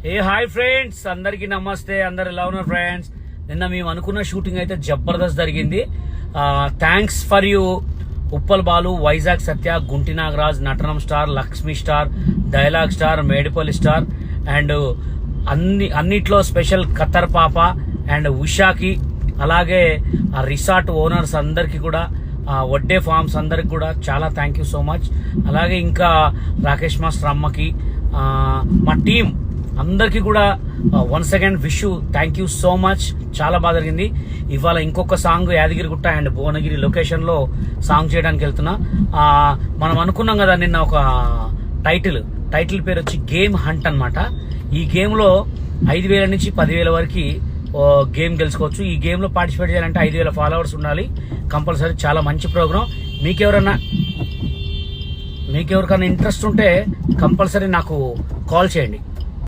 ఏ hi friends, అందరికీ నమస్తే. అందరు ఎలా ఉన్నారు ఫ్రెండ్స్? నిన్న మేము అనుకున్న షూటింగ్ అయితే జబర్దస్త్ జరిగింది. Thanks for you Uppal Balu, Vizag Satya, Gunti Nagaraj, Natanam star, Lakshmi star, dialogue star, Medipalli star and అన్నిట్లో స్పెషల్ ఖత్తర్ పాప అండ్ ఉషాకి, అలాగే ఆ రిసార్ట్ ఓనర్స్ అందరికీ కూడా, వడ్డే ఫార్మ్స్ అందరికి కూడా చాలా థ్యాంక్ యూ సో మచ్. అలాగే ఇంకా రాకేష్ మాస్టర్ అమ్మకి, మా టీం అందరికీ కూడా once again wish you thank you so much. చాలా బాగా జరిగింది. ఇవాళ ఇంకొక సాంగ్ యాదగిరిగుట్ట అండ్ భువనగిరి లొకేషన్లో సాంగ్ చేయడానికి వెళ్తున్నా. మనం అనుకున్నాం కదా నిన్న ఒక టైటిల్ పేరు వచ్చి గేమ్ హంట్ అన్నమాట. ఈ గేమ్లో 5,000 నుంచి 10,000 వరకు గేమ్ గెలుచుకోవచ్చు. ఈ గేమ్లో పార్టిసిపేట్ చేయాలంటే 5,000 ఫాలోవర్స్ ఉండాలి కంపల్సరీ. చాలా మంచి ప్రోగ్రామ్. మీకెవరికైనా ఇంట్రెస్ట్ ఉంటే కంపల్సరీ నాకు కాల్ చేయండి.